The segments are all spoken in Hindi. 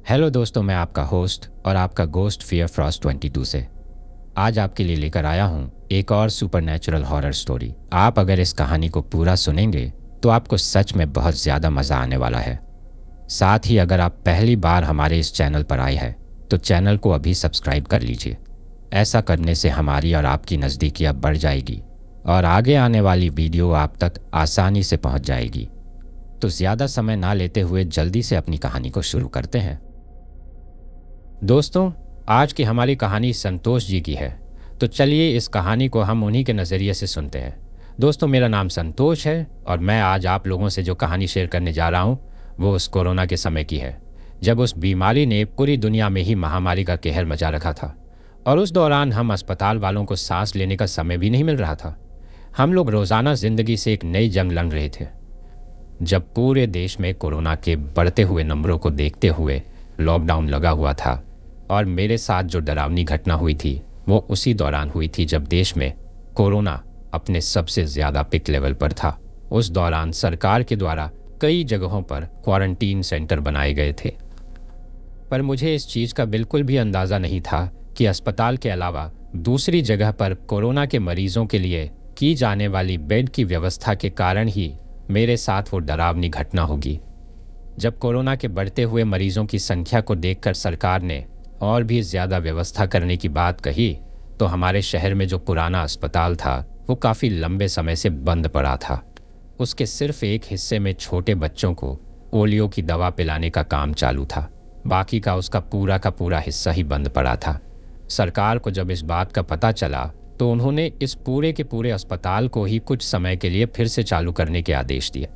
हेलो दोस्तों, मैं आपका होस्ट और आपका गोस्ट फियर फ्रॉस्ट 22 से आज आपके लिए लेकर आया हूँ एक और सुपरनैचुरल हॉरर स्टोरी। आप अगर इस कहानी को पूरा सुनेंगे तो आपको सच में बहुत ज़्यादा मज़ा आने वाला है। साथ ही अगर आप पहली बार हमारे इस चैनल पर आए हैं तो चैनल को अभी सब्सक्राइब कर लीजिए। ऐसा करने से हमारी और आपकी नज़दीकियाँ बढ़ जाएगी और आगे आने वाली वीडियो आप तक आसानी से पहुँच जाएगी। तो ज़्यादा समय ना लेते हुए जल्दी से अपनी कहानी को शुरू करते हैं। दोस्तों, आज की हमारी कहानी संतोष जी की है, तो चलिए इस कहानी को हम उन्हीं के नज़रिए से सुनते हैं। दोस्तों, मेरा नाम संतोष है और मैं आज आप लोगों से जो कहानी शेयर करने जा रहा हूँ वो उस कोरोना के समय की है, जब उस बीमारी ने पूरी दुनिया में ही महामारी का कहर मचा रखा था और उस दौरान हम अस्पताल वालों को सांस लेने का समय भी नहीं मिल रहा था। हम लोग रोज़ाना ज़िंदगी से एक नई जंग लड़ रहे थे। जब पूरे देश में कोरोना के बढ़ते हुए नंबरों को देखते हुए लॉकडाउन लगा हुआ था और मेरे साथ जो डरावनी घटना हुई थी वो उसी दौरान हुई थी जब देश में कोरोना अपने सबसे ज़्यादा पिक लेवल पर था। उस दौरान सरकार के द्वारा कई जगहों पर क्वारंटीन सेंटर बनाए गए थे, पर मुझे इस चीज़ का बिल्कुल भी अंदाज़ा नहीं था कि अस्पताल के अलावा दूसरी जगह पर कोरोना के मरीजों के लिए की जाने वाली बेड की व्यवस्था के कारण ही मेरे साथ वो डरावनी घटना होगी। जब कोरोना के बढ़ते हुए मरीजों की संख्या को देखकर सरकार ने और भी ज़्यादा व्यवस्था करने की बात कही तो हमारे शहर में जो पुराना अस्पताल था वो काफ़ी लंबे समय से बंद पड़ा था। उसके सिर्फ एक हिस्से में छोटे बच्चों को पोलियो की दवा पिलाने का काम चालू था, बाकी का उसका पूरा का पूरा हिस्सा ही बंद पड़ा था। सरकार को जब इस बात का पता चला तो उन्होंने इस पूरे के पूरे अस्पताल को ही कुछ समय के लिए फिर से चालू करने के आदेश दिए,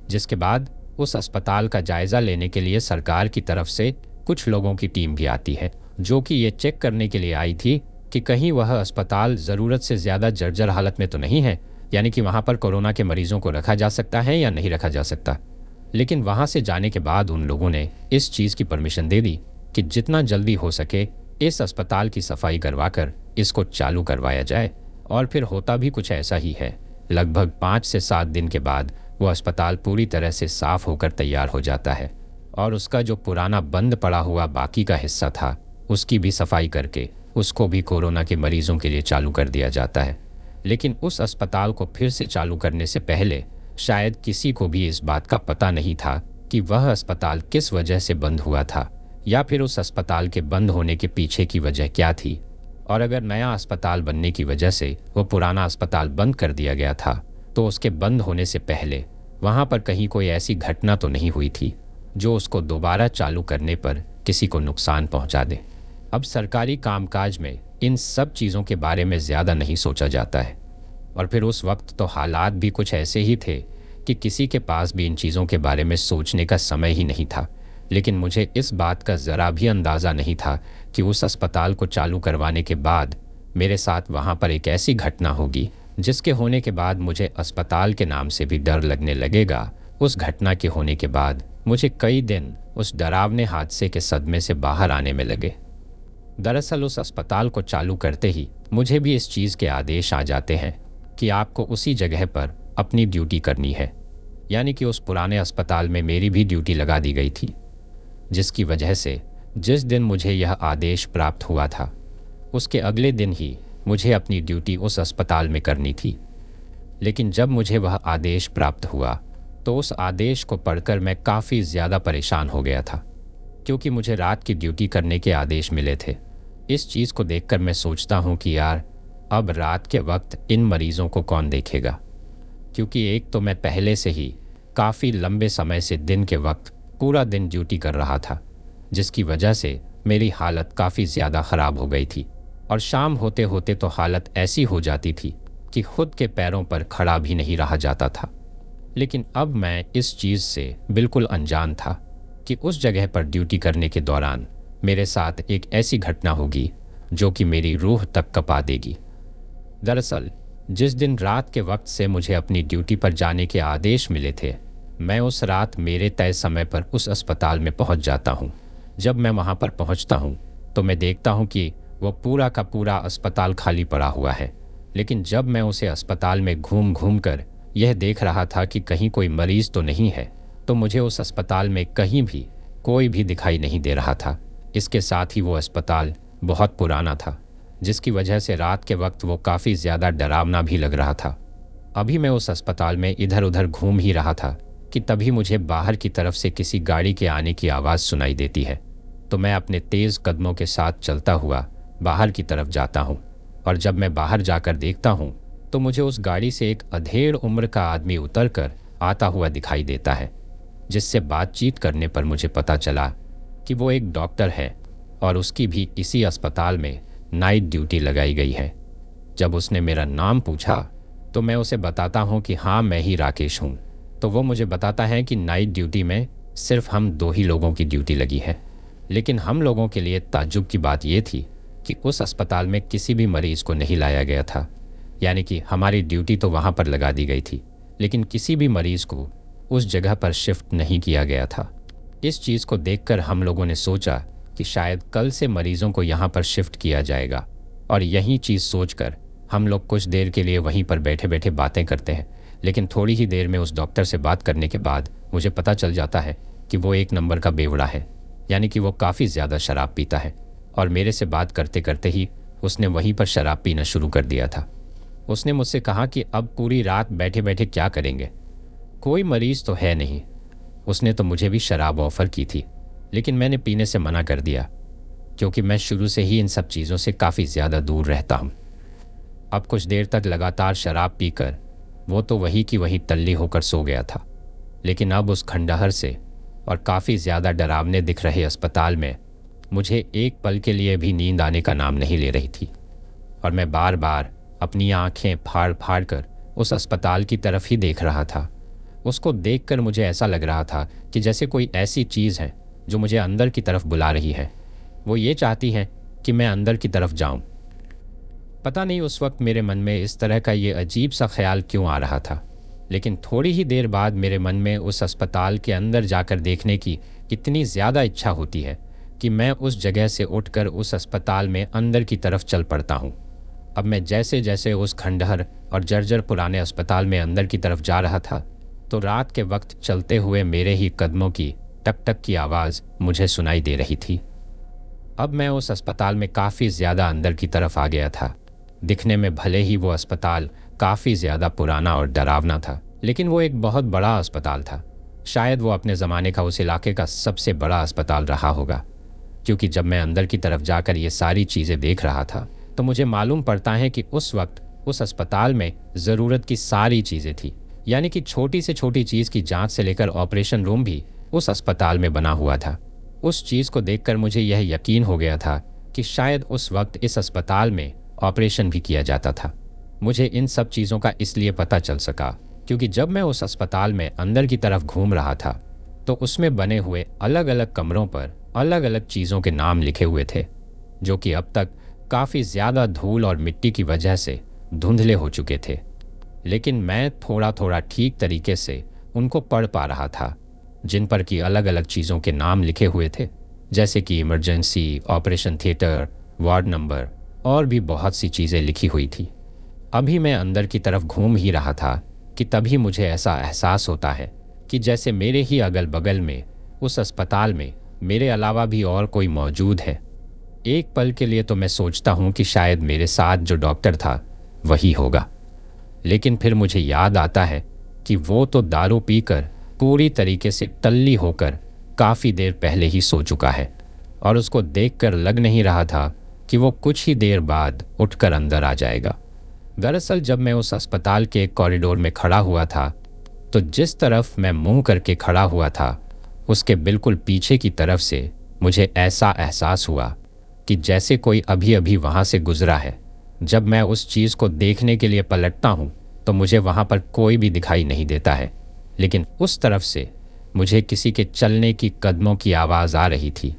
जिसके बाद उस अस्पताल का जायज़ा लेने के लिए सरकार की तरफ से कुछ लोगों की टीम भी आती है, जो कि ये चेक करने के लिए आई थी कि कहीं वह अस्पताल ज़रूरत से ज़्यादा जर्जर हालत में तो नहीं है, यानी कि वहाँ पर कोरोना के मरीजों को रखा जा सकता है या नहीं रखा जा सकता। लेकिन वहाँ से जाने के बाद उन लोगों ने इस चीज़ की परमिशन दे दी कि जितना जल्दी हो सके इस अस्पताल की सफाई करवा कर इसको चालू करवाया जाए। और फिर होता भी कुछ ऐसा ही है। लगभग 5 से 7 दिन के बाद वो अस्पताल पूरी तरह से साफ़ होकर तैयार हो जाता है और उसका जो पुराना बंद पड़ा हुआ बाकी का हिस्सा था उसकी भी सफाई करके उसको भी कोरोना के मरीजों के लिए चालू कर दिया जाता है। लेकिन उस अस्पताल को फिर से चालू करने से पहले शायद किसी को भी इस बात का पता नहीं था कि वह अस्पताल किस वजह से बंद हुआ था या फिर उस अस्पताल के बंद होने के पीछे की वजह क्या थी। और अगर नया अस्पताल बनने की वजह से वो पुराना अस्पताल बंद कर दिया गया था तो उसके बंद होने से पहले वहाँ पर कहीं कोई ऐसी घटना तो नहीं हुई थी जो उसको दोबारा चालू करने पर किसी को नुकसान पहुंचा दे। अब सरकारी कामकाज में इन सब चीज़ों के बारे में ज़्यादा नहीं सोचा जाता है और फिर उस वक्त तो हालात भी कुछ ऐसे ही थे कि किसी के पास भी इन चीज़ों के बारे में सोचने का समय ही नहीं था। लेकिन मुझे इस बात का ज़रा भी अंदाज़ा नहीं था कि उस अस्पताल को चालू करवाने के बाद मेरे साथ वहाँ पर एक ऐसी घटना होगी जिसके होने के बाद मुझे अस्पताल के नाम से भी डर लगने लगेगा। उस घटना के होने के बाद मुझे कई दिन उस डरावने हादसे के सदमे से बाहर आने में लगे। दरअसल उस अस्पताल को चालू करते ही मुझे भी इस चीज़ के आदेश आ जाते हैं कि आपको उसी जगह पर अपनी ड्यूटी करनी है, यानी कि उस पुराने अस्पताल में मेरी भी ड्यूटी लगा दी गई थी, जिसकी वजह से जिस दिन मुझे यह आदेश प्राप्त हुआ था उसके अगले दिन ही मुझे अपनी ड्यूटी उस अस्पताल में करनी थी। लेकिन जब मुझे वह आदेश प्राप्त हुआ तो उस आदेश को पढ़कर मैं काफ़ी ज़्यादा परेशान हो गया था, क्योंकि मुझे रात की ड्यूटी करने के आदेश मिले थे। इस चीज़ को देखकर मैं सोचता हूँ कि यार, अब रात के वक्त इन मरीज़ों को कौन देखेगा, क्योंकि एक तो मैं पहले से ही काफ़ी लंबे समय से दिन के वक्त पूरा दिन ड्यूटी कर रहा था, जिसकी वजह से मेरी हालत काफ़ी ज़्यादा ख़राब हो गई थी और शाम होते होते तो हालत ऐसी हो जाती थी कि खुद के पैरों पर खड़ा भी नहीं रहा जाता था। लेकिन अब मैं इस चीज़ से बिल्कुल अनजान था कि उस जगह पर ड्यूटी करने के दौरान मेरे साथ एक ऐसी घटना होगी जो कि मेरी रूह तक कँपा देगी। दरअसल जिस दिन रात के वक्त से मुझे अपनी ड्यूटी पर जाने के आदेश मिले थे, मैं उस रात मेरे तय समय पर उस अस्पताल में पहुंच जाता हूं। जब मैं वहां पर पहुंचता हूं तो मैं देखता हूं कि वो पूरा का पूरा अस्पताल खाली पड़ा हुआ है। लेकिन जब मैं उसे अस्पताल में घूम घूम कर यह देख रहा था कि कहीं कोई मरीज़ तो नहीं है, तो मुझे उस अस्पताल में कहीं भी कोई भी दिखाई नहीं दे रहा था। इसके साथ ही वो अस्पताल बहुत पुराना था, जिसकी वजह से रात के वक्त वो काफ़ी ज़्यादा डरावना भी लग रहा था। अभी मैं उस अस्पताल में इधर उधर घूम ही रहा था कि तभी मुझे बाहर की तरफ से किसी गाड़ी के आने की आवाज़ सुनाई देती है। तो मैं अपने तेज़ कदमों के साथ चलता हुआ बाहर की तरफ जाता हूँ, और जब मैं बाहर जाकर देखता हूँ तो मुझे उस गाड़ी से एक अधेड़ उम्र का आदमी उतरकर आता हुआ दिखाई देता है, जिससे बातचीत करने पर मुझे पता चला कि वो एक डॉक्टर है और उसकी भी इसी अस्पताल में नाइट ड्यूटी लगाई गई है। जब उसने मेरा नाम पूछा तो मैं उसे बताता हूँ कि हाँ, मैं ही राकेश हूँ। तो वो मुझे बताता है कि नाइट ड्यूटी में सिर्फ हम 2 ही लोगों की ड्यूटी लगी है। लेकिन हम लोगों के लिए ताज्जुब की बात यह थी कि उस अस्पताल में किसी भी मरीज़ को नहीं लाया गया था। यानी कि हमारी ड्यूटी तो वहाँ पर लगा दी गई थी, लेकिन किसी भी मरीज़ को उस जगह पर शिफ्ट नहीं किया गया था। इस चीज़ को देखकर हम लोगों ने सोचा कि शायद कल से मरीज़ों को यहाँ पर शिफ्ट किया जाएगा, और यही चीज़ सोचकर हम लोग कुछ देर के लिए वहीं पर बैठे बैठे बातें करते हैं। लेकिन थोड़ी ही देर में उस डॉक्टर से बात करने के बाद मुझे पता चल जाता है कि वो एक नंबर का बेवड़ा है, यानी कि वो काफ़ी ज़्यादा शराब पीता है। और मेरे से बात करते करते ही उसने वहीं पर शराब पीना शुरू कर दिया था। उसने मुझसे कहा कि अब पूरी रात बैठे बैठे क्या करेंगे, कोई मरीज़ तो है नहीं। उसने तो मुझे भी शराब ऑफ़र की थी, लेकिन मैंने पीने से मना कर दिया, क्योंकि मैं शुरू से ही इन सब चीज़ों से काफ़ी ज़्यादा दूर रहता हूँ। अब कुछ देर तक लगातार शराब पीकर वो तो वही की वही तल्ली होकर सो गया था। लेकिन अब उस खंडहर से और काफ़ी ज़्यादा डरावने दिख रहे अस्पताल में मुझे एक पल के लिए भी नींद आने का नाम नहीं ले रही थी, और मैं बार बार अपनी आंखें फाड़ फाड़ कर उस अस्पताल की तरफ ही देख रहा था। उसको देखकर मुझे ऐसा लग रहा था कि जैसे कोई ऐसी चीज़ है जो मुझे अंदर की तरफ बुला रही है। वो ये चाहती है कि मैं अंदर की तरफ जाऊं। पता नहीं उस वक्त मेरे मन में इस तरह का ये अजीब सा ख्याल क्यों आ रहा था, लेकिन थोड़ी ही देर बाद मेरे मन में उस अस्पताल के अंदर जाकर देखने की इतनी ज़्यादा इच्छा होती है कि मैं उस जगह से उठकर उस अस्पताल में अंदर की तरफ चल पड़ता हूँ। अब मैं जैसे जैसे उस खंडहर और जर्जर पुराने अस्पताल में अंदर की तरफ जा रहा था, तो रात के वक्त चलते हुए मेरे ही कदमों की टक टक की आवाज़ मुझे सुनाई दे रही थी। अब मैं उस अस्पताल में काफ़ी ज़्यादा अंदर की तरफ आ गया था। दिखने में भले ही वो अस्पताल काफ़ी ज़्यादा पुराना और डरावना था, लेकिन वो एक बहुत बड़ा अस्पताल था। शायद वो अपने ज़माने का उस इलाके का सबसे बड़ा अस्पताल रहा होगा, क्योंकि जब मैं अंदर की तरफ जाकर ये सारी चीज़ें देख रहा था तो मुझे मालूम पड़ता है कि उस वक्त उस अस्पताल में ज़रूरत की सारी चीज़ें थी। यानी कि छोटी से छोटी चीज़ की जांच से लेकर ऑपरेशन रूम भी उस अस्पताल में बना हुआ था। उस चीज़ को देखकर मुझे यह यकीन हो गया था कि शायद उस वक्त इस अस्पताल में ऑपरेशन भी किया जाता था। मुझे इन सब चीज़ों का इसलिए पता चल सका क्योंकि जब मैं उस अस्पताल में अंदर की तरफ घूम रहा था तो उसमें बने हुए अलग अलग कमरों पर अलग अलग चीज़ों के नाम लिखे हुए थे, जो कि अब तक काफ़ी ज़्यादा धूल और मिट्टी की वजह से धुंधले हो चुके थे। लेकिन मैं थोड़ा थोड़ा ठीक तरीके से उनको पढ़ पा रहा था, जिन पर कि अलग अलग चीज़ों के नाम लिखे हुए थे, जैसे कि emergency, operation theatre, ward number और भी बहुत सी चीज़ें लिखी हुई थी। अभी मैं अंदर की तरफ घूम ही रहा था कि तभी मुझे ऐसा एहसास होता है कि जैसे मेरे ही अगल बगल में उस अस्पताल में मेरे अलावा भी और कोई मौजूद है। एक पल के लिए तो मैं सोचता हूँ कि शायद मेरे साथ जो डॉक्टर था वही होगा, लेकिन फिर मुझे याद आता है कि वो तो दारू पीकर पूरी तरीके से टल्ली होकर काफ़ी देर पहले ही सो चुका है, और उसको देखकर लग नहीं रहा था कि वो कुछ ही देर बाद उठकर अंदर आ जाएगा। दरअसल जब मैं उस अस्पताल के कॉरिडोर में खड़ा हुआ था तो जिस तरफ मैं मुंह करके खड़ा हुआ था उसके बिल्कुल पीछे की तरफ से मुझे ऐसा एहसास हुआ कि जैसे कोई अभी अभी वहाँ से गुजरा है। जब मैं उस चीज़ को देखने के लिए पलटता हूँ तो मुझे वहाँ पर कोई भी दिखाई नहीं देता है, लेकिन उस तरफ से मुझे किसी के चलने की कदमों की आवाज़ आ रही थी।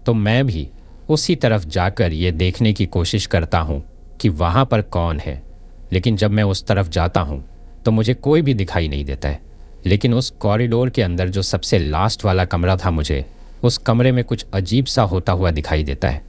तो मैं भी उसी तरफ जाकर ये देखने की कोशिश करता हूँ कि वहाँ पर कौन है, लेकिन जब मैं उस तरफ जाता हूँ तो मुझे कोई भी दिखाई नहीं देता है। लेकिन उस कॉरिडोर के अंदर जो सबसे लास्ट वाला कमरा था, मुझे उस कमरे में कुछ अजीब सा होता हुआ दिखाई देता है।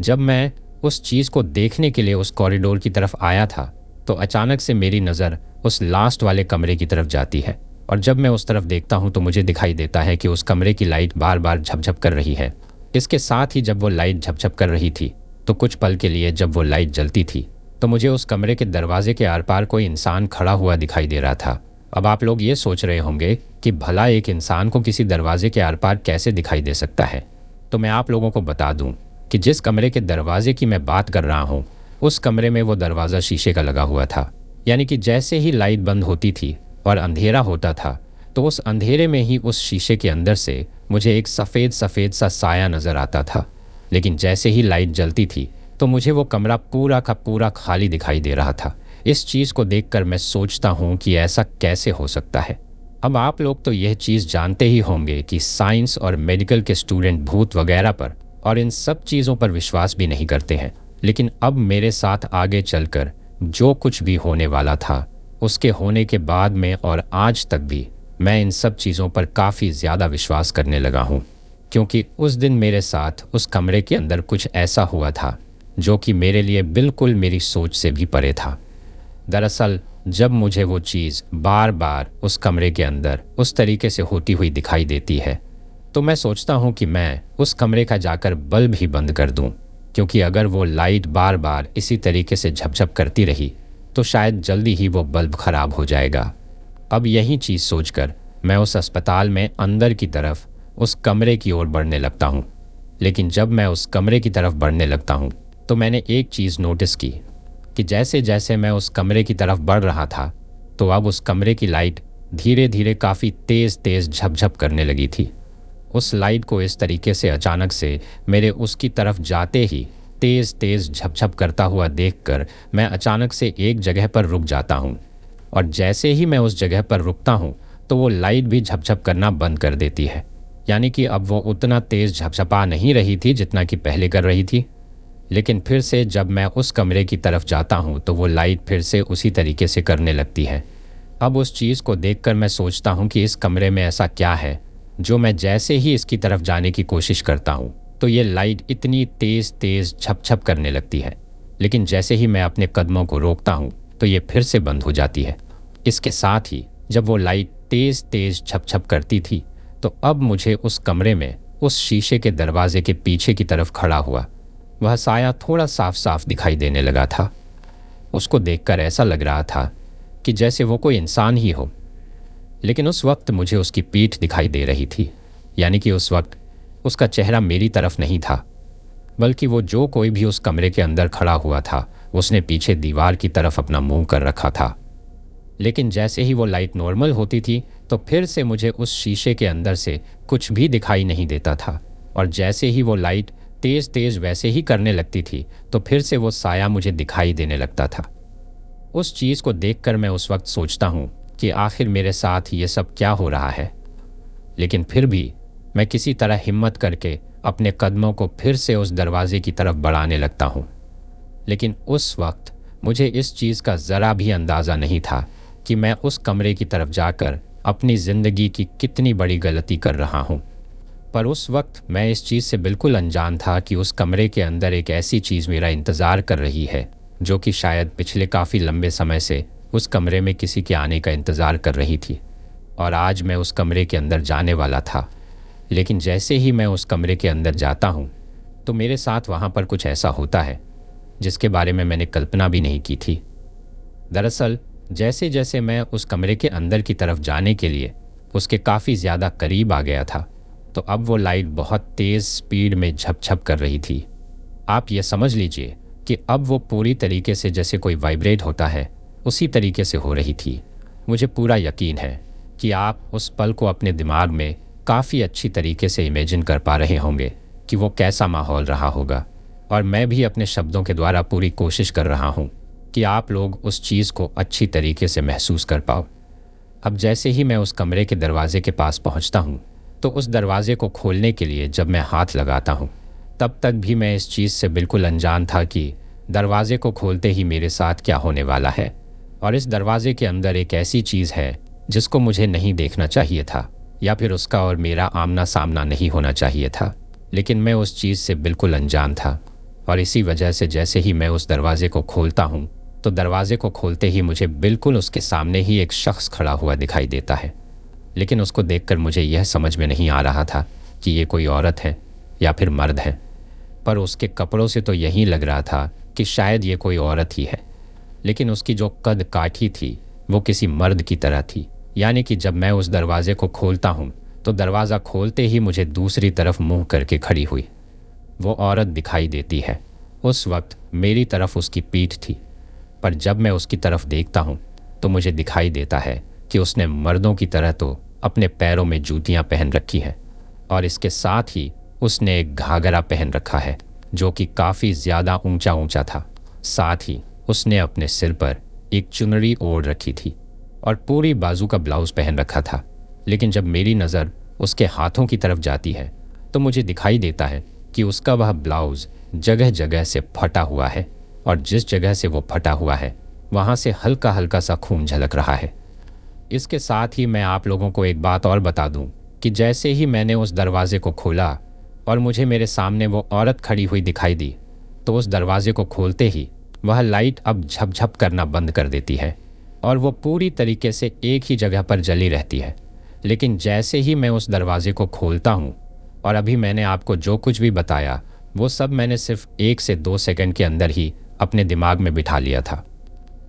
जब मैं उस चीज़ को देखने के लिए उस कॉरिडोर की तरफ आया था तो अचानक से मेरी नज़र उस लास्ट वाले कमरे की तरफ जाती है, और जब मैं उस तरफ देखता हूँ तो मुझे दिखाई देता है कि उस कमरे की लाइट बार बार झपझप कर रही है। इसके साथ ही जब वो लाइट झपझप कर रही थी तो कुछ पल के लिए जब वो लाइट जलती थी तो मुझे उस कमरे के दरवाजे के आर पार कोई इंसान खड़ा हुआ दिखाई दे रहा था। अब आप लोग ये सोच रहे होंगे कि भला एक इंसान को किसी दरवाजे के आर पार कैसे दिखाई दे सकता है। तो मैं आप लोगों को बता दूं कि जिस कमरे के दरवाजे की मैं बात कर रहा हूं उस कमरे में वो दरवाज़ा शीशे का लगा हुआ था। यानी कि जैसे ही लाइट बंद होती थी और अंधेरा होता था तो उस अंधेरे में ही उस शीशे के अंदर से मुझे एक सफ़ेद सफ़ेद सा साया नज़र आता था। लेकिन जैसे ही लाइट जलती थी तो मुझे वो कमरा पूरा का पूरा खाली दिखाई दे रहा था। इस चीज़ को देखकर मैं सोचता हूँ कि ऐसा कैसे हो सकता है। अब आप लोग तो यह चीज़ जानते ही होंगे कि साइंस और मेडिकल के स्टूडेंट भूत वगैरह पर और इन सब चीज़ों पर विश्वास भी नहीं करते हैं। लेकिन अब मेरे साथ आगे चलकर जो कुछ भी होने वाला था उसके होने के बाद में और आज तक भी मैं इन सब चीज़ों पर काफ़ी ज़्यादा विश्वास करने लगा हूँ, क्योंकि उस दिन मेरे साथ उस कमरे के अंदर कुछ ऐसा हुआ था जो कि मेरे लिए बिल्कुल मेरी सोच से भी परे था। दरअसल जब मुझे वो चीज़ बार बार उस कमरे के अंदर उस तरीके से होती हुई दिखाई देती है तो मैं सोचता हूँ कि मैं उस कमरे का जाकर बल्ब ही बंद कर दूँ, क्योंकि अगर वो लाइट बार बार इसी तरीके से झपझप करती रही तो शायद जल्दी ही वो बल्ब ख़राब हो जाएगा। अब यही चीज़ सोचकर मैं उस अस्पताल में अंदर की तरफ उस कमरे की ओर बढ़ने लगता हूँ। लेकिन जब मैं उस कमरे की तरफ बढ़ने लगता हूँ तो मैंने एक चीज़ नोटिस की कि जैसे जैसे मैं उस कमरे की तरफ बढ़ रहा था तो अब उस कमरे की लाइट धीरे धीरे काफ़ी तेज़ तेज़ झपझप करने लगी थी। उस लाइट को इस तरीके से अचानक से मेरे उसकी तरफ जाते ही तेज़ तेज़ झपझप करता हुआ देखकर मैं अचानक से एक जगह पर रुक जाता हूँ, और जैसे ही मैं उस जगह पर रुकता हूँ तो वो लाइट भी झपझप करना बंद कर देती है। यानी कि अब वो उतना तेज़ झपझपा नहीं रही थी जितना कि पहले कर रही थी। लेकिन फिर से जब मैं उस कमरे की तरफ जाता हूँ तो वो लाइट फिर से उसी तरीके से करने लगती है। अब उस चीज़ को देखकर मैं सोचता हूँ कि इस कमरे में ऐसा क्या है जो मैं जैसे ही इसकी तरफ जाने की कोशिश करता हूँ तो ये लाइट इतनी तेज़ तेज़ झपझप करने लगती है, लेकिन जैसे ही मैं अपने कदमों को रोकता हूँ तो ये फिर से बंद हो जाती है। इसके साथ ही जब वो लाइट तेज़ तेज़ झपझप करती थी तो अब मुझे उस कमरे में उस शीशे के दरवाजे के पीछे की तरफ खड़ा हुआ वह साया थोड़ा साफ साफ दिखाई देने लगा था। उसको देखकर ऐसा लग रहा था कि जैसे वो कोई इंसान ही हो, लेकिन उस वक्त मुझे उसकी पीठ दिखाई दे रही थी। यानी कि उस वक्त उसका चेहरा मेरी तरफ नहीं था, बल्कि वो जो कोई भी उस कमरे के अंदर खड़ा हुआ था उसने पीछे दीवार की तरफ अपना मुंह कर रखा था। लेकिन जैसे ही वो लाइट नॉर्मल होती थी तो फिर से मुझे उस शीशे के अंदर से कुछ भी दिखाई नहीं देता था, और जैसे ही वो लाइट तेज़ तेज़ वैसे ही करने लगती थी तो फिर से वो साया मुझे दिखाई देने लगता था। उस चीज़ को देखकर मैं उस वक्त सोचता हूँ कि आखिर मेरे साथ ये सब क्या हो रहा है। लेकिन फिर भी मैं किसी तरह हिम्मत करके अपने कदमों को फिर से उस दरवाजे की तरफ बढ़ाने लगता हूँ। लेकिन उस वक्त मुझे इस चीज़ का ज़रा भी अंदाज़ा नहीं था कि मैं उस कमरे की तरफ जाकर अपनी ज़िंदगी की कितनी बड़ी गलती कर रहा हूँ। पर उस वक्त मैं इस चीज़ से बिल्कुल अनजान था कि उस कमरे के अंदर एक ऐसी चीज़ मेरा इंतज़ार कर रही है जो कि शायद पिछले काफ़ी लंबे समय से उस कमरे में किसी के आने का इंतज़ार कर रही थी, और आज मैं उस कमरे के अंदर जाने वाला था। लेकिन जैसे ही मैं उस कमरे के अंदर जाता हूँ तो मेरे साथ वहाँ पर कुछ ऐसा होता है जिसके बारे में मैंने कल्पना भी नहीं की थी। दरअसल जैसे जैसे मैं उस कमरे के अंदर की तरफ जाने के लिए उसके काफ़ी ज़्यादा करीब आ गया था तो अब वो लाइट बहुत तेज़ स्पीड में झपझप कर रही थी। आप ये समझ लीजिए कि अब वो पूरी तरीके से जैसे कोई वाइब्रेट होता है उसी तरीके से हो रही थी। मुझे पूरा यकीन है कि आप उस पल को अपने दिमाग में काफ़ी अच्छी तरीके से इमेजिन कर पा रहे होंगे कि वो कैसा माहौल रहा होगा, और मैं भी अपने शब्दों के द्वारा पूरी कोशिश कर रहा हूँ कि आप लोग उस चीज़ को अच्छी तरीके से महसूस कर पाओ। अब जैसे ही मैं उस कमरे के दरवाजे के पास पहुँचता हूँ तो उस दरवाजे को खोलने के लिए जब मैं हाथ लगाता हूँ तब तक भी मैं इस चीज़ से बिल्कुल अनजान था कि दरवाजे को खोलते ही मेरे साथ क्या होने वाला है। और इस दरवाजे के अंदर एक ऐसी चीज़ है जिसको मुझे नहीं देखना चाहिए था, या फिर उसका और मेरा आमना सामना नहीं होना चाहिए था, लेकिन मैं उस चीज़ से बिल्कुल अनजान था। और इसी वजह से जैसे ही मैं उस दरवाजे को खोलता हूँ तो दरवाजे को खोलते ही मुझे बिल्कुल उसके सामने ही एक शख्स खड़ा हुआ दिखाई देता है। लेकिन उसको देखकर मुझे यह समझ में नहीं आ रहा था कि ये कोई औरत है या फिर मर्द है। पर उसके कपड़ों से तो यही लग रहा था कि शायद ये कोई औरत ही है। लेकिन उसकी जो कद काठी थी वो किसी मर्द की तरह थी। यानी कि जब मैं उस दरवाजे को खोलता हूँ तो दरवाज़ा खोलते ही मुझे दूसरी तरफ मुंह करके खड़ी हुई वो औरत दिखाई देती है। उस वक्त मेरी तरफ उसकी पीठ थी, पर जब मैं उसकी तरफ देखता हूँ तो मुझे दिखाई देता है कि उसने मर्दों की तरह तो अपने पैरों में जूतियाँ पहन रखी हैं और इसके साथ ही उसने एक घाघरा पहन रखा है जो कि काफ़ी ज़्यादा ऊंचा ऊंचा था। साथ ही उसने अपने सिर पर एक चुनरी ओढ़ रखी थी और पूरी बाजू का ब्लाउज़ पहन रखा था। लेकिन जब मेरी नज़र उसके हाथों की तरफ जाती है तो मुझे दिखाई देता है कि उसका वह ब्लाउज़ जगह जगह से फटा हुआ है और जिस जगह से वो फटा हुआ है वहाँ से हल्का हल्का सा खून झलक रहा है। इसके साथ ही मैं आप लोगों को एक बात और बता दूं कि जैसे ही मैंने उस दरवाजे को खोला और मुझे मेरे सामने वो औरत खड़ी हुई दिखाई दी तो उस दरवाजे को खोलते ही वह लाइट अब झपझप करना बंद कर देती है और वो पूरी तरीके से एक ही जगह पर जली रहती है। लेकिन जैसे ही मैं उस दरवाजे को खोलता हूँ और अभी मैंने आपको जो कुछ भी बताया वो सब मैंने सिर्फ 1 से 2 सेकंड के अंदर ही अपने दिमाग में बिठा लिया था,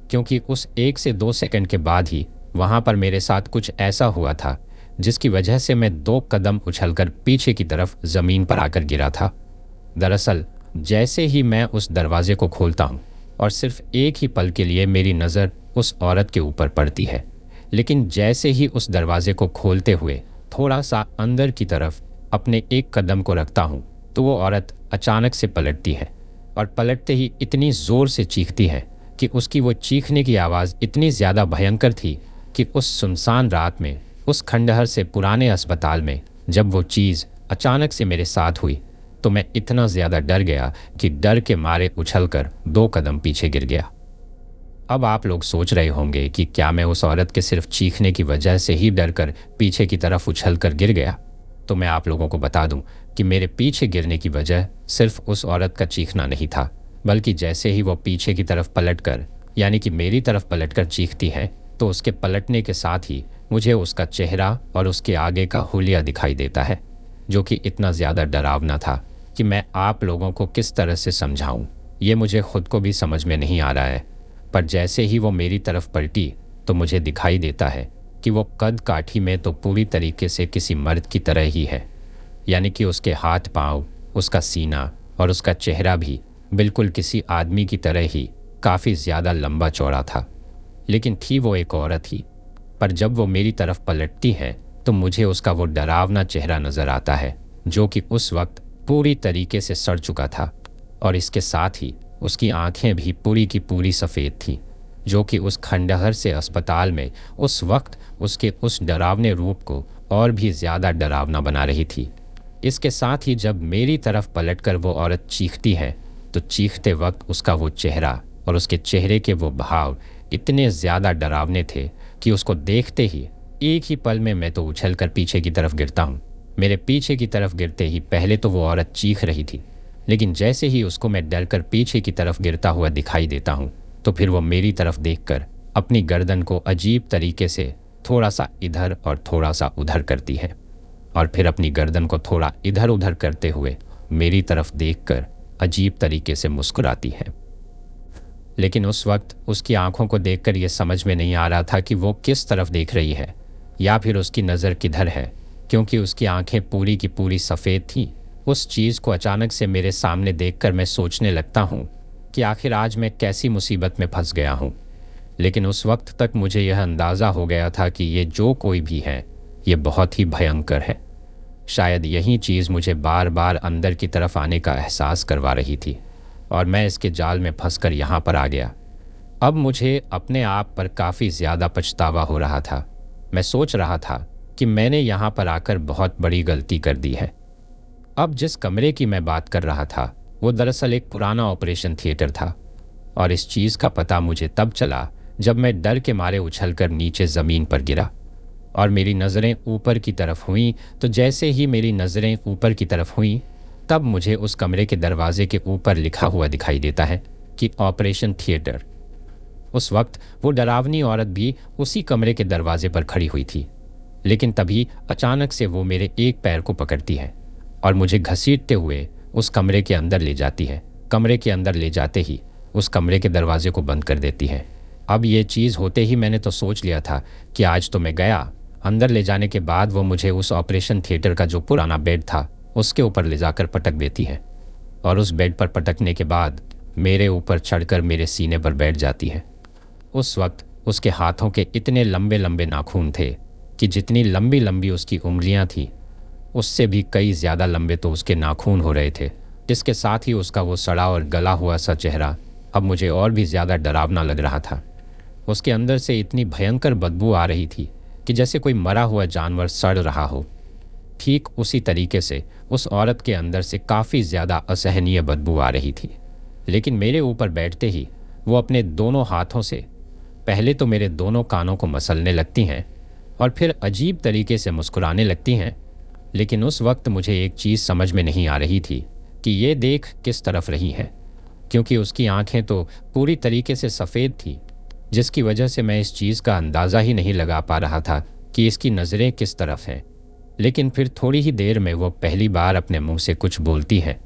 क्योंकि उस 1 से 2 सेकंड के बाद ही वहाँ पर मेरे साथ कुछ ऐसा हुआ था जिसकी वजह से मैं 2 कदम उछलकर पीछे की तरफ ज़मीन पर आकर गिरा था। दरअसल जैसे ही मैं उस दरवाजे को खोलता हूँ और सिर्फ एक ही पल के लिए मेरी नज़र उस औरत के ऊपर पड़ती है, लेकिन जैसे ही उस दरवाजे को खोलते हुए थोड़ा सा अंदर की तरफ अपने एक कदम को रखता हूँ तो वो औरत अचानक से पलटती है और पलटते ही इतनी ज़ोर से चीखती है कि उसकी वो चीखने की आवाज़ इतनी ज़्यादा भयंकर थी कि उस सुनसान रात में उस खंडहर से पुराने अस्पताल में जब वो चीज़ अचानक से मेरे साथ हुई तो मैं इतना ज़्यादा डर गया कि डर के मारे उछलकर 2 कदम पीछे गिर गया। अब आप लोग सोच रहे होंगे कि क्या मैं उस औरत के सिर्फ चीखने की वजह से ही डर कर पीछे की तरफ उछलकर गिर गया? तो मैं आप लोगों को बता दूं कि मेरे पीछे गिरने की वजह सिर्फ उस औरत का चीखना नहीं था, बल्कि जैसे ही वो पीछे की तरफ पलटकर यानी कि मेरी तरफ पलटकर चीखती है तो उसके पलटने के साथ ही मुझे उसका चेहरा और उसके आगे का हुलिया दिखाई देता है, जो कि इतना ज़्यादा डरावना था कि मैं आप लोगों को किस तरह से समझाऊं ये मुझे खुद को भी समझ में नहीं आ रहा है। पर जैसे ही वो मेरी तरफ पलटी तो मुझे दिखाई देता है कि वो कद काठी में तो पूरी तरीके से किसी मर्द की तरह ही है, यानी कि उसके हाथ पाँव, उसका सीना और उसका चेहरा भी बिल्कुल किसी आदमी की तरह ही काफ़ी ज़्यादा लंबा चौड़ा था। लेकिन थी वो एक औरत ही। पर जब वो मेरी तरफ पलटती है तो मुझे उसका वो डरावना चेहरा नज़र आता है जो कि उस वक्त पूरी तरीके से सड़ चुका था और इसके साथ ही उसकी आंखें भी पूरी की पूरी सफ़ेद थीं, जो कि उस खंडहर से अस्पताल में उस वक्त उसके उस डरावने रूप को और भी ज़्यादा डरावना बना रही थी। इसके साथ ही जब मेरी तरफ पलटकर वो औरत चीखती है तो चीखते वक्त उसका वो चेहरा और उसके चेहरे के वो भाव इतने ज़्यादा डरावने थे कि उसको देखते ही एक ही पल में मैं तो उछलकर पीछे की तरफ गिरता हूँ। मेरे पीछे की तरफ गिरते ही पहले तो वो औरत चीख रही थी, लेकिन जैसे ही उसको मैं डरकर पीछे की तरफ गिरता हुआ दिखाई देता हूँ तो फिर वो मेरी तरफ देखकर अपनी गर्दन को अजीब तरीके से थोड़ा सा इधर और थोड़ा सा उधर करती है और फिर अपनी गर्दन को थोड़ा इधर उधर करते हुए मेरी तरफ देखकर अजीब तरीके से मुस्कुराती है। लेकिन उस वक्त उसकी आंखों को देखकर यह समझ में नहीं आ रहा था कि वो किस तरफ देख रही है या फिर उसकी नज़र किधर है, क्योंकि उसकी आंखें पूरी की पूरी सफ़ेद थीं। उस चीज़ को अचानक से मेरे सामने देखकर मैं सोचने लगता हूँ कि आखिर आज मैं कैसी मुसीबत में फंस गया हूँ। लेकिन उस वक्त तक मुझे यह अंदाज़ा हो गया था कि ये जो कोई भी है ये बहुत ही भयंकर है। शायद यही चीज़ मुझे बार बार अंदर की तरफ आने का एहसास करवा रही थी और मैं इसके जाल में फंसकर यहाँ पर आ गया। अब मुझे अपने आप पर काफ़ी ज़्यादा पछतावा हो रहा था। मैं सोच रहा था कि मैंने यहाँ पर आकर बहुत बड़ी गलती कर दी है। अब जिस कमरे की मैं बात कर रहा था वो दरअसल एक पुराना ऑपरेशन थिएटर था और इस चीज़ का पता मुझे तब चला जब मैं डर के मारे उछलकर नीचे ज़मीन पर गिरा और मेरी नज़रें ऊपर की तरफ हुईं। तो जैसे ही मेरी नज़रें ऊपर की तरफ हुईं तब मुझे उस कमरे के दरवाजे के ऊपर लिखा हुआ दिखाई देता है कि ऑपरेशन थिएटर। उस वक्त वो डरावनी औरत भी उसी कमरे के दरवाजे पर खड़ी हुई थी लेकिन तभी अचानक से वो मेरे एक पैर को पकड़ती है और मुझे घसीटते हुए उस कमरे के अंदर ले जाती है। कमरे के अंदर ले जाते ही उस कमरे के दरवाजे को बंद कर देती है। अब ये चीज़ होते ही मैंने तो सोच लिया था कि आज तो मैं गया। अंदर ले जाने के बाद वो मुझे उस ऑपरेशन थिएटर का जो पुराना बेड था उसके ऊपर ले जाकर पटक देती है और उस बेड पर पटकने के बाद मेरे ऊपर चढ़कर मेरे सीने पर बैठ जाती है। उस वक्त उसके हाथों के इतने लंबे लंबे नाखून थे कि जितनी लंबी लंबी उसकी उंगलियां थी उससे भी कई ज़्यादा लंबे तो उसके नाखून हो रहे थे। इसके साथ ही उसका वो सड़ा और गला हुआ सा चेहरा अब मुझे और भी ज़्यादा डरावना लग रहा था। उसके अंदर से इतनी भयंकर बदबू आ रही थी कि जैसे कोई मरा हुआ जानवर सड़ रहा हो। ठीक उसी तरीके से उस औरत के अंदर से काफ़ी ज़्यादा असहनीय बदबू आ रही थी। लेकिन मेरे ऊपर बैठते ही वो अपने दोनों हाथों से पहले तो मेरे दोनों कानों को मसलने लगती हैं और फिर अजीब तरीके से मुस्कुराने लगती हैं। लेकिन उस वक्त मुझे एक चीज़ समझ में नहीं आ रही थी कि ये देख किस तरफ रही है, क्योंकि उसकी आंखें तो पूरी तरीके से सफ़ेद थी, जिसकी वजह से मैं इस चीज़ का अंदाज़ा ही नहीं लगा पा रहा था कि इसकी नज़रें किस तरफ हैं। लेकिन फिर थोड़ी ही देर में वो पहली बार अपने मुंह से कुछ बोलती है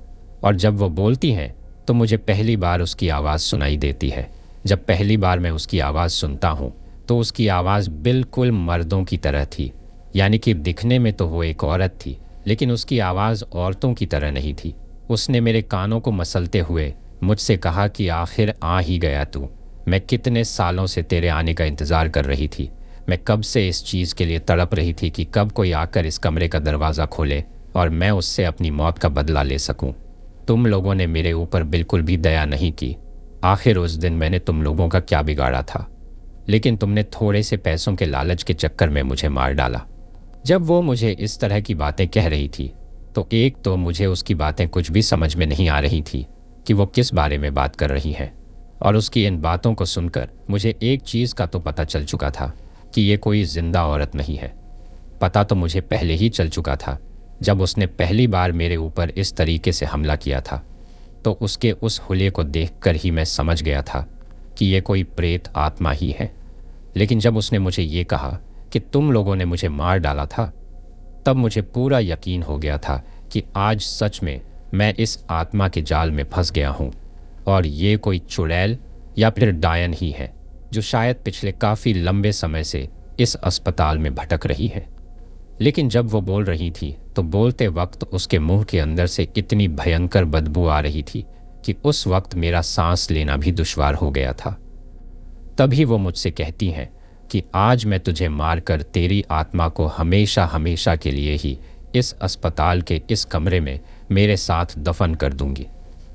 और जब वो बोलती हैं तो मुझे पहली बार उसकी आवाज़ सुनाई देती है। जब पहली बार मैं उसकी आवाज़ सुनता हूँ तो उसकी आवाज़ बिल्कुल मर्दों की तरह थी, यानी कि दिखने में तो वो एक औरत थी लेकिन उसकी आवाज़ औरतों की तरह नहीं थी। उसने मेरे कानों को मसलते हुए मुझसे कहा कि आखिर आ ही गया तू। मैं कितने सालों से तेरे आने का इंतज़ार कर रही थी। मैं कब से इस चीज़ के लिए तड़प रही थी कि कब कोई आकर इस कमरे का दरवाज़ा खोले और मैं उससे अपनी मौत का बदला ले सकूं। तुम लोगों ने मेरे ऊपर बिल्कुल भी दया नहीं की। आखिर उस दिन मैंने तुम लोगों का क्या बिगाड़ा था, लेकिन तुमने थोड़े से पैसों के लालच के चक्कर में मुझे मार डाला। जब वो मुझे इस तरह की बातें कह रही थी तो एक तो मुझे उसकी बातें कुछ भी समझ में नहीं आ रही थी कि वो किस बारे में बात कर रही है, और उसकी इन बातों को सुनकर मुझे एक चीज़ का तो पता चल चुका था कि ये कोई जिंदा औरत नहीं है। पता तो मुझे पहले ही चल चुका था जब उसने पहली बार मेरे ऊपर इस तरीके से हमला किया था, तो उसके उस हुलिये को देखकर ही मैं समझ गया था कि ये कोई प्रेत आत्मा ही है। लेकिन जब उसने मुझे ये कहा कि तुम लोगों ने मुझे मार डाला था, तब मुझे पूरा यकीन हो गया था कि आज सच में मैं इस आत्मा के जाल में फंस गया हूँ और ये कोई चुड़ैल या फिर डायन ही है जो शायद पिछले काफ़ी लंबे समय से इस अस्पताल में भटक रही है। लेकिन जब वो बोल रही थी तो बोलते वक्त उसके मुंह के अंदर से इतनी भयंकर बदबू आ रही थी कि उस वक्त मेरा सांस लेना भी दुश्वार हो गया था। तभी वो मुझसे कहती हैं कि आज मैं तुझे मारकर तेरी आत्मा को हमेशा हमेशा के लिए ही इस अस्पताल के इस कमरे में मेरे साथ दफन कर दूंगी,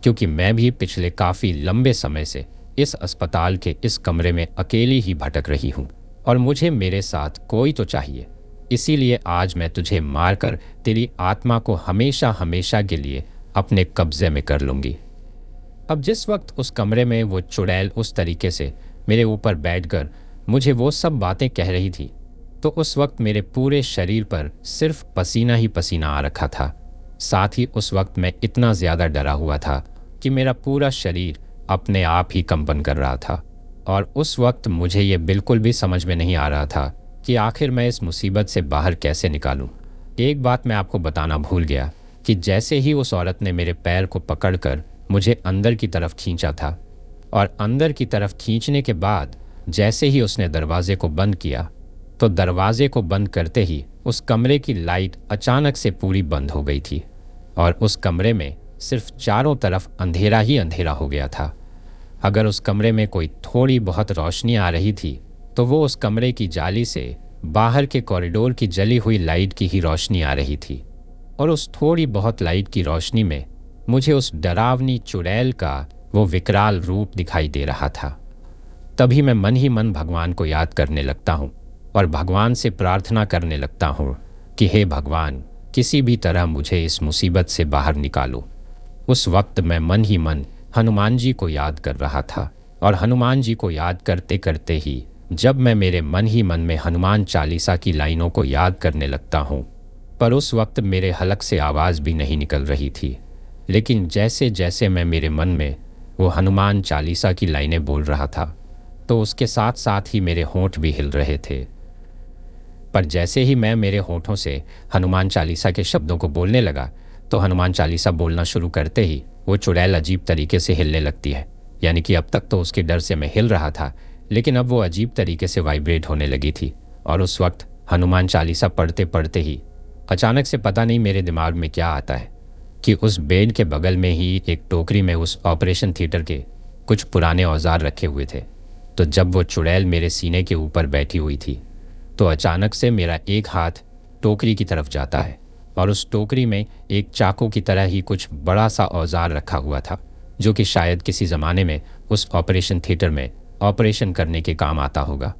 क्योंकि मैं भी पिछले काफ़ी लंबे समय से इस अस्पताल के इस कमरे में अकेली ही भटक रही हूँ और मुझे मेरे साथ कोई तो चाहिए। इसीलिए आज मैं तुझे मारकर तेरी आत्मा को हमेशा हमेशा के लिए अपने कब्जे में कर लूँगी। अब जिस वक्त उस कमरे में वो चुड़ैल उस तरीके से मेरे ऊपर बैठकर मुझे वो सब बातें कह रही थी, तो उस वक्त मेरे पूरे शरीर पर सिर्फ पसीना ही पसीना आ रखा था। साथ ही उस वक्त मैं इतना ज़्यादा डरा हुआ था कि मेरा पूरा शरीर अपने आप ही कंपन कर रहा था। और उस वक्त मुझे ये बिल्कुल भी समझ में नहीं आ रहा था कि आखिर मैं इस मुसीबत से बाहर कैसे निकालूं। एक बात मैं आपको बताना भूल गया कि जैसे ही उस औरत ने मेरे पैर को पकड़कर मुझे अंदर की तरफ खींचा था और अंदर की तरफ खींचने के बाद जैसे ही उसने दरवाजे को बंद किया, तो दरवाजे को बंद करते ही उस कमरे की लाइट अचानक से पूरी बंद हो गई थी और उस कमरे में सिर्फ चारों तरफ अंधेरा ही अंधेरा हो गया था। अगर उस कमरे में कोई थोड़ी बहुत रोशनी आ रही थी तो वो उस कमरे की जाली से बाहर के कॉरिडोर की जली हुई लाइट की ही रोशनी आ रही थी, और उस थोड़ी बहुत लाइट की रोशनी में मुझे उस डरावनी चुड़ैल का वो विकराल रूप दिखाई दे रहा था। तभी मैं मन ही मन भगवान को याद करने लगता हूँ और भगवान से प्रार्थना करने लगता हूँ कि हे भगवान, किसी भी तरह मुझे इस मुसीबत से बाहर निकालो। उस वक्त मैं मन ही मन हनुमान जी को याद कर रहा था, और हनुमान जी को याद करते करते ही जब मैं मेरे मन ही मन में हनुमान चालीसा की लाइनों को याद करने लगता हूँ, पर उस वक्त मेरे हलक से आवाज़ भी नहीं निकल रही थी। लेकिन जैसे जैसे मैं मेरे मन में वो हनुमान चालीसा की लाइनें बोल रहा था, तो उसके साथ साथ ही मेरे होंठ भी हिल रहे थे। पर जैसे ही मैं मेरे होठों से हनुमान चालीसा के शब्दों को बोलने लगा तो हनुमान चालीसा बोलना शुरू करते ही वो चुड़ैल अजीब तरीके से हिलने लगती है। यानी कि अब तक तो उसके डर से मैं हिल रहा था, लेकिन अब वो अजीब तरीके से वाइब्रेट होने लगी थी। और उस वक्त हनुमान चालीसा पढ़ते पढ़ते ही अचानक से पता नहीं मेरे दिमाग में क्या आता है कि उस बेड के बगल में ही एक टोकरी में उस ऑपरेशन थिएटर के कुछ पुराने औजार रखे हुए थे। तो जब वो चुड़ैल मेरे सीने के ऊपर बैठी हुई थी तो अचानक से मेरा एक हाथ टोकरी की तरफ जाता है और उस टोकरी में एक चाकू की तरह ही कुछ बड़ा सा औजार रखा हुआ था, जो कि शायद किसी ज़माने में उस ऑपरेशन थिएटर में ऑपरेशन करने के काम आता होगा।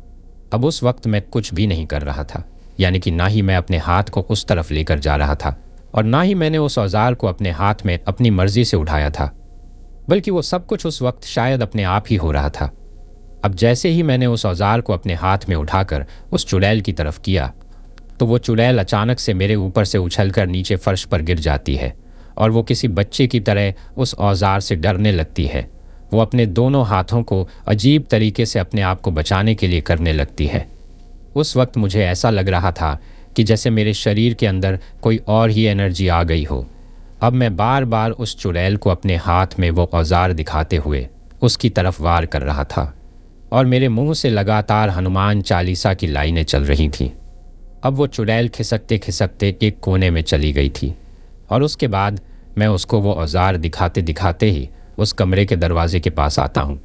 अब उस वक्त मैं कुछ भी नहीं कर रहा था, यानी कि ना ही मैं अपने हाथ को उस तरफ लेकर जा रहा था और ना ही मैंने उस औजार को अपने हाथ में अपनी मर्जी से उठाया था, बल्कि वो सब कुछ उस वक्त शायद अपने आप ही हो रहा था। अब जैसे ही मैंने उस औजार को अपने हाथ में उठाकर उस चुड़ैल की तरफ किया तो वो चुड़ैल अचानक से मेरे ऊपर से उछलकर नीचे फर्श पर गिर जाती है और वो किसी बच्चे की तरह उस औजार से डरने लगती है। वो अपने दोनों हाथों को अजीब तरीके से अपने आप को बचाने के लिए करने लगती है। उस वक्त मुझे ऐसा लग रहा था कि जैसे मेरे शरीर के अंदर कोई और ही एनर्जी आ गई हो। अब मैं बार बार उस चुड़ैल को अपने हाथ में वो औजार दिखाते हुए उसकी तरफ वार कर रहा था और मेरे मुंह से लगातार हनुमान चालीसा की लाइनें चल रही थीं। अब वो चुड़ैल खिसकते खिसकते एक कोने में चली गई थी और उसके बाद मैं उसको वो औजार दिखाते दिखाते ही उस कमरे के दरवाजे के पास आता हूँ।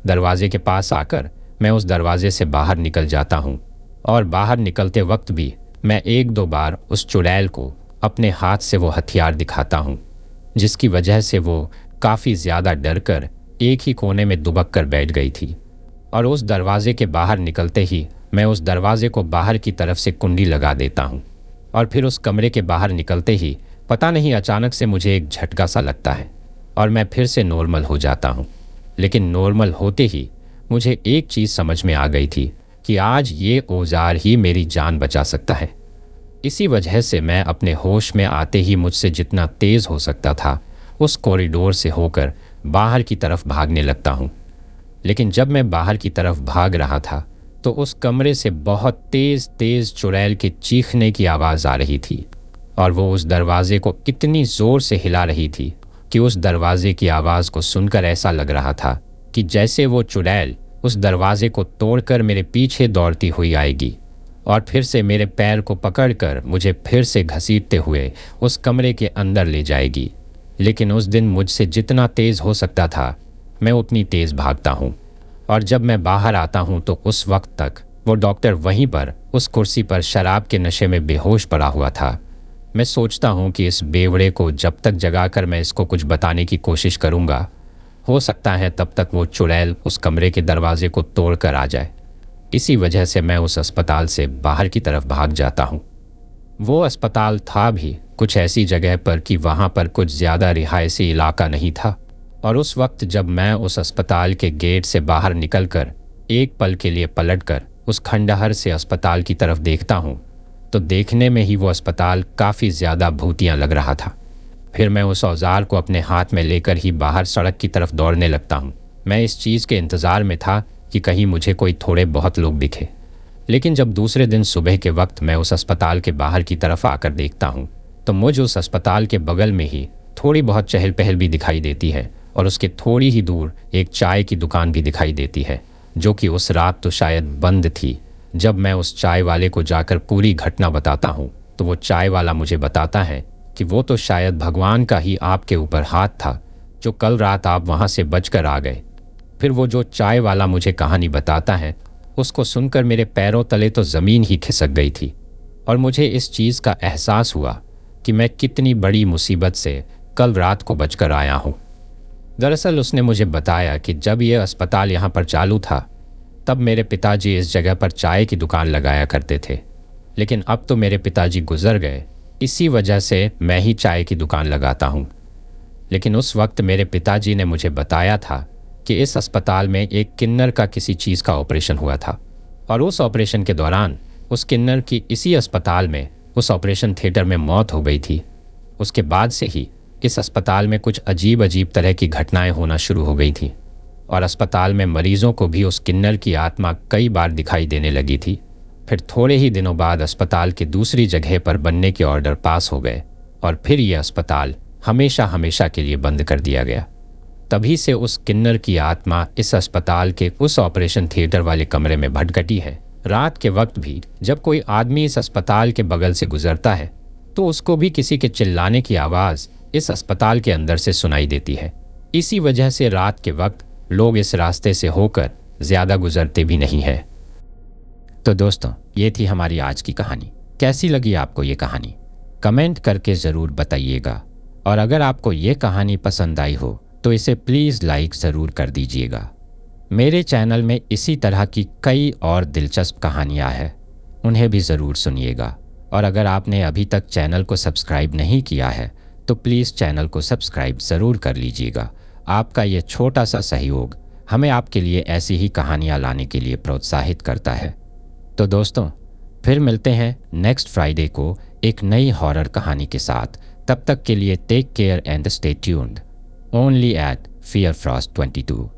दरवाजे के पास आकर मैं उस दरवाजे से बाहर निकल जाता हूँ और बाहर निकलते वक्त भी मैं एक दो बार उस चुड़ैल को अपने हाथ से वो हथियार दिखाता हूँ, जिसकी वजह से वो काफ़ी ज़्यादा डर कर एक ही कोने में दुबक कर बैठ गई थी। और उस दरवाजे के बाहर निकलते ही मैं उस दरवाजे को बाहर की तरफ से कुंडी लगा देता हूँ और फिर उस कमरे के बाहर निकलते ही पता नहीं अचानक से मुझे एक झटका सा लगता है और मैं फिर से नॉर्मल हो जाता हूँ। लेकिन नॉर्मल होते ही मुझे एक चीज़ समझ में आ गई थी कि आज ये औजार ही मेरी जान बचा सकता है। इसी वजह से मैं अपने होश में आते ही मुझसे जितना तेज़ हो सकता था उस कॉरिडोर से होकर बाहर की तरफ भागने लगता हूँ। लेकिन जब मैं बाहर की तरफ भाग रहा था तो उस कमरे से बहुत तेज़ तेज़ चुड़ैल के चीखने की आवाज़ आ रही थी और वो उस दरवाजे को इतनी ज़ोर से हिला रही थी कि उस दरवाजे की आवाज़ को सुनकर ऐसा लग रहा था कि जैसे वो चुड़ैल उस दरवाजे को तोड़कर मेरे पीछे दौड़ती हुई आएगी और फिर से मेरे पैर को पकड़कर मुझे फिर से घसीटते हुए उस कमरे के अंदर ले जाएगी। लेकिन उस दिन मुझसे जितना तेज़ हो सकता था मैं उतनी तेज़ भागता हूँ और जब मैं बाहर आता हूँ तो उस वक्त तक वो डॉक्टर वहीं पर उस कुर्सी पर शराब के नशे में बेहोश पड़ा हुआ था। मैं सोचता हूँ कि इस बेवड़े को जब तक जगाकर मैं इसको कुछ बताने की कोशिश करूँगा, हो सकता है तब तक वो चुड़ैल उस कमरे के दरवाजे को तोड़ कर आ जाए। इसी वजह से मैं उस अस्पताल से बाहर की तरफ भाग जाता हूँ। वो अस्पताल था भी कुछ ऐसी जगह पर कि वहाँ पर कुछ ज़्यादा रिहायशी इलाका नहीं था और उस वक्त जब मैं उस अस्पताल के गेट से बाहर निकलकर एक पल के लिए पलटकर उस खंडहर से अस्पताल की तरफ देखता हूँ तो देखने में ही वो अस्पताल काफ़ी ज़्यादा भूतिया लग रहा था। फिर मैं उस औजार को अपने हाथ में लेकर ही बाहर सड़क की तरफ दौड़ने लगता हूँ। मैं इस चीज़ के इंतज़ार में था कि कहीं मुझे कोई थोड़े बहुत लोग दिखे। लेकिन जब दूसरे दिन सुबह के वक्त मैं उस अस्पताल के बाहर की तरफ आकर देखता हूँ तो मुझे उस अस्पताल के बगल में ही थोड़ी बहुत चहल पहल भी दिखाई देती है और उसके थोड़ी ही दूर एक चाय की दुकान भी दिखाई देती है, जो कि उस रात तो शायद बंद थी। जब मैं उस चाय वाले को जाकर पूरी घटना बताता हूँ तो वो चाय वाला मुझे बताता है कि वो तो शायद भगवान का ही आपके ऊपर हाथ था जो कल रात आप वहाँ से बचकर आ गए। फिर वो जो चाय वाला मुझे कहानी बताता है उसको सुनकर मेरे पैरों तले तो ज़मीन ही खिसक गई थी और मुझे इस चीज़ का एहसास हुआ कि मैं कितनी बड़ी मुसीबत से कल रात को बचकर आया हूँ। दरअसल उसने मुझे बताया कि जब ये अस्पताल यहाँ पर चालू था तब मेरे पिताजी इस जगह पर चाय की दुकान लगाया करते थे, लेकिन अब तो मेरे पिताजी गुजर गए, इसी वजह से मैं ही चाय की दुकान लगाता हूँ। लेकिन उस वक्त मेरे पिताजी ने मुझे बताया था कि इस अस्पताल में एक किन्नर का किसी चीज़ का ऑपरेशन हुआ था और उस ऑपरेशन के दौरान उस किन्नर की इसी अस्पताल में उस ऑपरेशन थिएटर में मौत हो गई थी। उसके बाद से ही इस अस्पताल में कुछ अजीब अजीब तरह की घटनाएं होना शुरू हो गई थी और अस्पताल में मरीजों को भी उस किन्नर की आत्मा कई बार दिखाई देने लगी थी। फिर थोड़े ही दिनों बाद अस्पताल के दूसरी जगह पर बनने के ऑर्डर पास हो गए और फिर ये अस्पताल हमेशा हमेशा के लिए बंद कर दिया गया। तभी से उस किन्नर की आत्मा इस अस्पताल के उस ऑपरेशन थिएटर वाले कमरे में भटकती है। रात के वक्त भी जब कोई आदमी इस अस्पताल के बगल से गुजरता है तो उसको भी किसी के चिल्लाने की आवाज़ इस अस्पताल के अंदर से सुनाई देती है। इसी वजह से रात के वक्त लोग इस रास्ते से होकर ज़्यादा गुजरते भी नहीं है। तो दोस्तों, ये थी हमारी आज की कहानी। कैसी लगी आपको ये कहानी? कमेंट करके ज़रूर बताइएगा। और अगर आपको ये कहानी पसंद आई हो तो इसे प्लीज़ लाइक ज़रूर कर दीजिएगा। मेरे चैनल में इसी तरह की कई और दिलचस्प कहानियाँ हैं, उन्हें भी ज़रूर सुनिएगा। और अगर आपने अभी तक चैनल को सब्सक्राइब नहीं किया है तो प्लीज़ चैनल को सब्सक्राइब ज़रूर कर लीजिएगा। आपका ये छोटा सा सहयोग हमें आपके लिए ऐसी ही कहानियाँ लाने के लिए प्रोत्साहित करता है। तो दोस्तों, फिर मिलते हैं नेक्स्ट फ्राइडे को एक नई हॉरर कहानी के साथ। तब तक के लिए take care and stay tuned only at fear frost 22।